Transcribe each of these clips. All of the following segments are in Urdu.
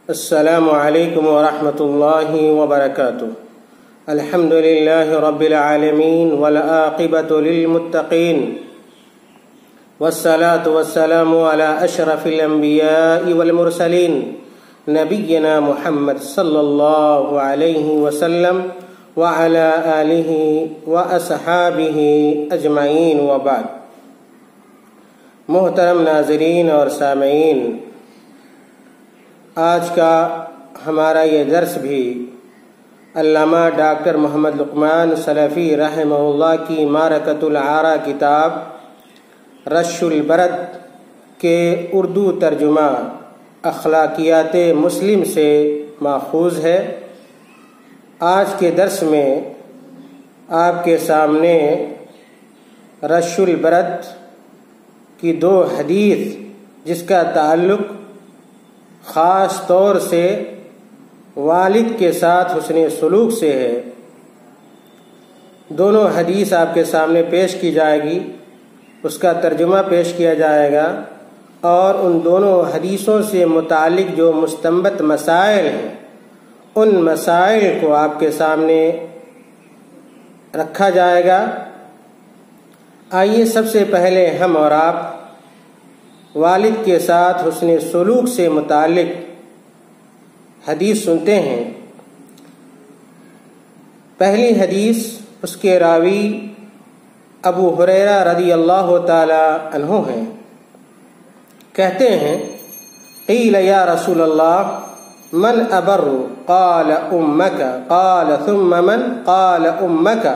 السلام علیکم ورحمۃ اللہ وبرکاتہ۔ الحمد للہ رب العالمین والعاقبۃ للمتقین والصلاة والسلام علی اشرف الانبیاء والمرسلین نبینا محمد صلی اللہ علیہ وسلم وعلی آلہ واصحابہ اجمعین وبعد۔ محترم ناظرین اور سامعین، آج کا ہمارا یہ درس بھی علامہ ڈاکٹر محمد لقمان سلفی رحمہ اللہ کی معرکۃ العارہ کتاب رش البرد کے اردو ترجمہ اخلاقیات مسلم سے ماخوذ ہے۔ آج کے درس میں آپ کے سامنے رش البرد کی دو حدیث جس کا تعلق خاص طور سے والد کے ساتھ حسن سلوک سے ہے، دونوں حدیث آپ کے سامنے پیش کی جائے گی، اس کا ترجمہ پیش کیا جائے گا اور ان دونوں حدیثوں سے متعلق جو مستنبط مسائل ہیں ان مسائل کو آپ کے سامنے رکھا جائے گا۔ آئیے سب سے پہلے ہم اور آپ والد کے ساتھ حسن سلوک سے متعلق حدیث سنتے ہیں۔ پہلی حدیث اس کے راوی ابو ہریرہ رضی اللہ تعالی عنہ ہیں۔ کہتے ہیں قیل یا رسول اللہ من ابر قال امک قال ثم من قال امک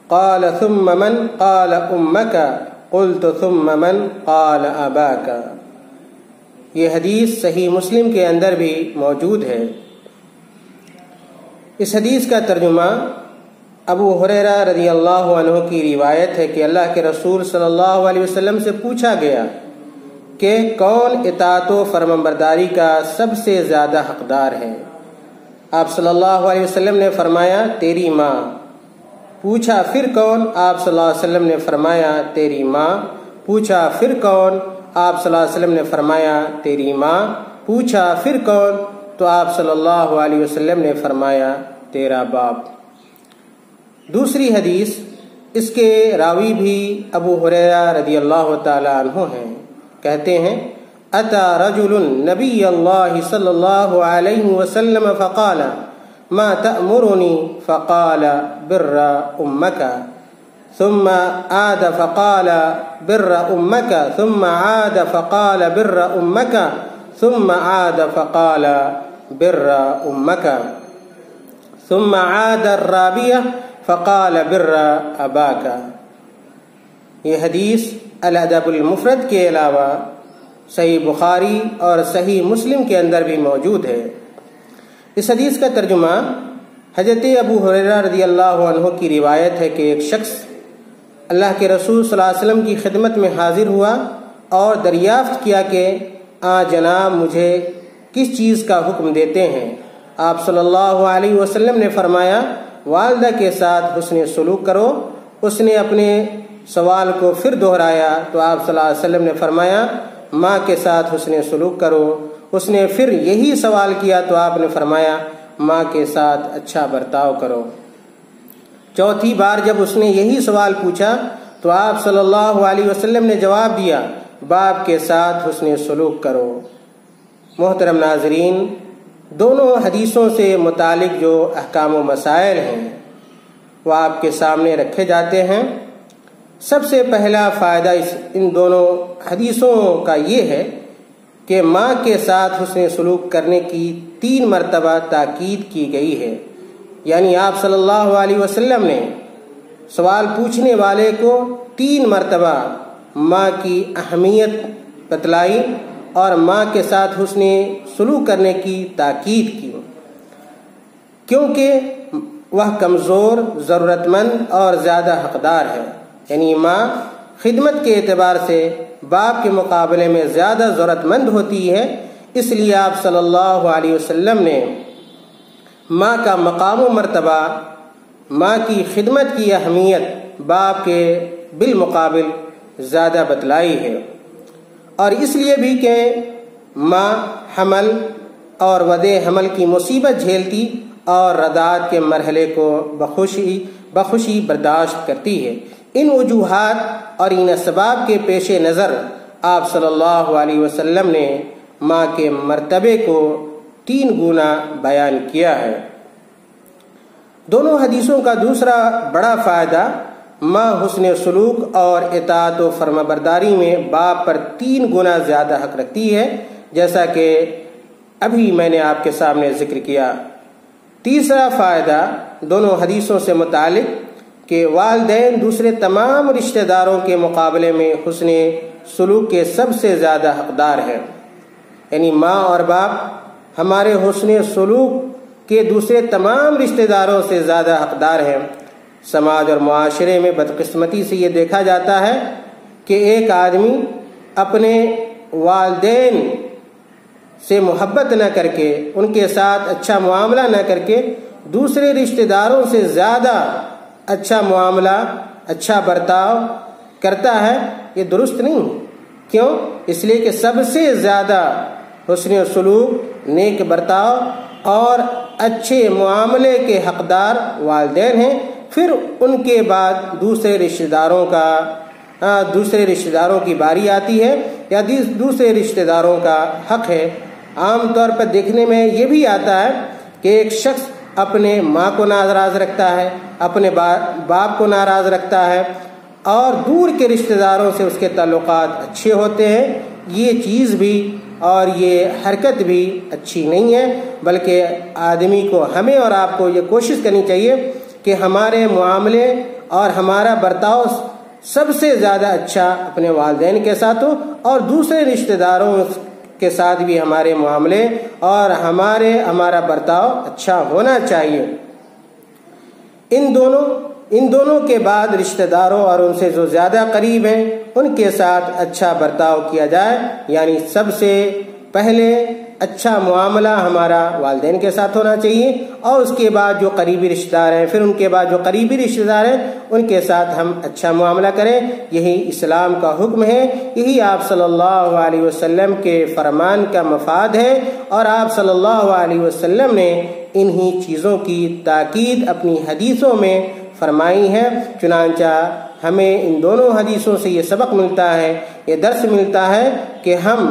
قال ثم من قال امک قلت ثم من قال اباک۔ یہ حدیث صحیح مسلم کے اندر بھی موجود ہے۔ اس حدیث کا ترجمہ ابو ہریرہ رضی اللہ عنہ کی روایت ہے کہ اللہ کے رسول صلی اللہ علیہ وسلم سے پوچھا گیا کہ کون اطاعت و فرمانبرداری کا سب سے زیادہ حقدار ہے؟ آپ صلی اللہ علیہ وسلم نے فرمایا تیری ماں۔ پوچھا پھر کون؟ آپ صلی اللہ علیہ وسلم نے فرمایا تیری ماں۔ پوچھا پھر کون؟ آپ صلی اللہ علیہ وسلم نے فرمایا تیری ماں۔ پوچھا پھر کون؟ تو آپ صلی اللہ علیہ وسلم نے فرمایا تیرا باپ۔ دوسری حدیث اس کے راوی بھی ابو ہریرہ رضی اللہ تعالی عنہ ہیں۔ کہتے ہیں اتی رجل نبی اللہ صلی اللہ علیہ وسلم فقال ما تأمرنی فقال بر امک ثم عاد فقال بر امک ثم عاد فقال بر امک ثم عاد فقال بر امک ثم عاد الرابعہ فقال بر اباک۔ یہ حدیث الادب المفرد کے علاوہ صحیح بخاری اور صحیح مسلم کے اندر بھی موجود ہے۔ اس حدیث کا ترجمہ حضرت ابو ہریرہ رضی اللہ عنہ کی روایت ہے کہ ایک شخص اللہ کے رسول صلی اللہ علیہ وسلم کی خدمت میں حاضر ہوا اور دریافت کیا کہ جناب مجھے کس چیز کا حکم دیتے ہیں؟ آپ صلی اللہ علیہ وسلم نے فرمایا والدہ کے ساتھ حسن سلوک کرو۔ اس نے اپنے سوال کو پھر دہرایا تو آپ صلی اللہ علیہ وسلم نے فرمایا ماں کے ساتھ حسن سلوک کرو۔ اس نے پھر یہی سوال کیا تو آپ نے فرمایا ماں کے ساتھ اچھا برتاؤ کرو۔ چوتھی بار جب اس نے یہی سوال پوچھا تو آپ صلی اللہ علیہ وسلم نے جواب دیا باپ کے ساتھ حسن سلوک کرو۔ محترم ناظرین، دونوں حدیثوں سے متعلق جو احکام و مسائل ہیں وہ آپ کے سامنے رکھے جاتے ہیں۔ سب سے پہلا فائدہ ان دونوں حدیثوں کا یہ ہے کہ ماں کے ساتھ حسن سلوک کرنے کی 3 مرتبہ تاکید کی گئی ہے، یعنی آپ صلی اللہ علیہ وسلم نے سوال پوچھنے والے کو 3 مرتبہ ماں کی اہمیت بتلائی اور ماں کے ساتھ حسن سلوک کرنے کی تاکید کی، کیونکہ وہ کمزور، ضرورت مند اور زیادہ حقدار ہے۔ یعنی ماں خدمت کے اعتبار سے باپ کے مقابلے میں زیادہ ضرورت مند ہوتی ہے، اس لیے آپ صلی اللہ علیہ وسلم نے ماں کا مقام و مرتبہ، ماں کی خدمت کی اہمیت باپ کے بالمقابل زیادہ بتلائی ہے۔ اور اس لیے بھی کہ ماں حمل اور وضع حمل کی مصیبت جھیلتی اور رضاعت کے مرحلے کو بخوشی برداشت کرتی ہے۔ ان وجوہات اور ان اسباب کے پیش نظر آپ صلی اللہ علیہ وسلم نے ماں کے مرتبے کو 3 گنا بیان کیا ہے۔ دونوں حدیثوں کا دوسرا بڑا فائدہ ماں حسن سلوک اور اطاعت و فرمانبرداری میں باپ پر 3 گنا زیادہ حق رکھتی ہے، جیسا کہ ابھی میں نے آپ کے سامنے ذکر کیا۔ تیسرا فائدہ دونوں حدیثوں سے متعلق کہ والدین دوسرے تمام رشتہ داروں کے مقابلے میں حسن سلوک کے سب سے زیادہ حقدار ہیں، یعنی ماں اور باپ ہمارے حسن سلوک کے دوسرے تمام رشتہ داروں سے زیادہ حقدار ہیں۔ سماج اور معاشرے میں بدقسمتی سے یہ دیکھا جاتا ہے کہ ایک آدمی اپنے والدین سے محبت نہ کر کے، ان کے ساتھ اچھا معاملہ نہ کر کے، دوسرے رشتہ داروں سے زیادہ اچھا معاملہ، اچھا برتاؤ کرتا ہے۔ یہ درست نہیں۔ کیوں؟ اس لیے کہ سب سے زیادہ حسن سلوک، نیک برتاؤ اور اچھے معاملے کے حقدار والدین ہیں، پھر ان کے بعد دوسرے رشتہ داروں کی باری آتی ہے یا دوسرے رشتہ داروں کا حق ہے۔ عام طور پر دیکھنے میں یہ بھی آتا ہے کہ ایک شخص اپنے ماں کو ناراض رکھتا ہے، اپنے باپ کو ناراض رکھتا ہے اور دور کے رشتہ داروں سے اس کے تعلقات اچھے ہوتے ہیں۔ یہ چیز بھی اور یہ حرکت بھی اچھی نہیں ہے، بلکہ آدمی کو، ہمیں اور آپ کو یہ کوشش کرنی چاہیے کہ ہمارے معاملے اور ہمارا برتاؤ سب سے زیادہ اچھا اپنے والدین کے ساتھ ہو، اور دوسرے رشتہ داروں کے ساتھ بھی ہمارے معاملے اور ہمارا برتاؤ اچھا ہونا چاہیے۔ ان دونوں کے بعد رشتہ داروں اور ان سے جو زیادہ قریب ہیں ان کے ساتھ اچھا برتاؤ کیا جائے، یعنی سب سے پہلے اچھا معاملہ ہمارا والدین کے ساتھ ہونا چاہیے، اور اس کے بعد جو قریبی رشتہ دار ہیں، پھر ان کے بعد جو قریبی رشتہ دار ہیں ان کے ساتھ ہم اچھا معاملہ کریں۔ یہی اسلام کا حکم ہے، یہی آپ صلی اللہ علیہ وسلم کے فرمان کا مفاد ہے، اور آپ صلی اللہ علیہ وسلم نے انہی چیزوں کی تاکید اپنی حدیثوں میں فرمائی ہے۔ چنانچہ ہمیں ان دونوں حدیثوں سے یہ سبق ملتا ہے، یہ درس ملتا ہے کہ ہم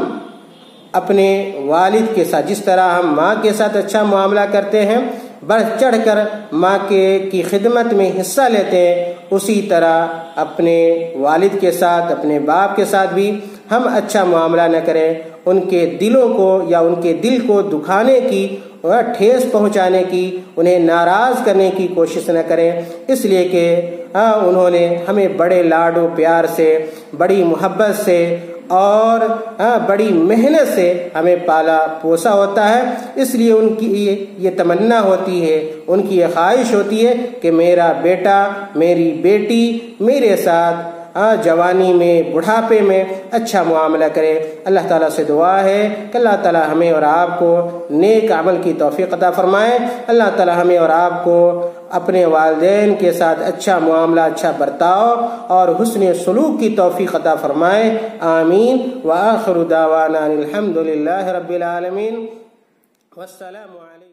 اپنے والد کے ساتھ جس طرح ہم ماں کے ساتھ اچھا معاملہ کرتے ہیں، بڑھ چڑھ کر ماں کی خدمت میں حصہ لیتے ہیں، اسی طرح اپنے والد کے ساتھ، اپنے باپ کے ساتھ بھی ہم اچھا معاملہ نہ کریں، ان کے دلوں کو یا ان کے دل کو دکھانے کی اور ٹھیس پہنچانے کی، انہیں ناراض کرنے کی کوشش نہ کریں، اس لیے کہ انہوں نے ہمیں بڑے لاڈ و پیار سے، بڑی محبت سے اور بڑی محنت سے ہمیں پالا پوسا ہوتا ہے۔ اس لیے ان کی یہ تمنا ہوتی ہے، ان کی یہ خواہش ہوتی ہے کہ میرا بیٹا، میری بیٹی میرے ساتھ جوانی میں، بڑھاپے میں اچھا معاملہ کرے۔ اللہ تعالیٰ سے دعا ہے کہ اللہ تعالیٰ ہمیں اور آپ کو نیک عمل کی توفیق عطا فرمائے۔ اللہ تعالیٰ ہمیں اور آپ کو اپنے والدین کے ساتھ اچھا معاملہ، اچھا برتاؤ اور حسن سلوک کی توفیق عطا فرمائے۔ آمین۔ وآخر دعوانا الحمد للہ رب العالمین۔ والسلام علیکم۔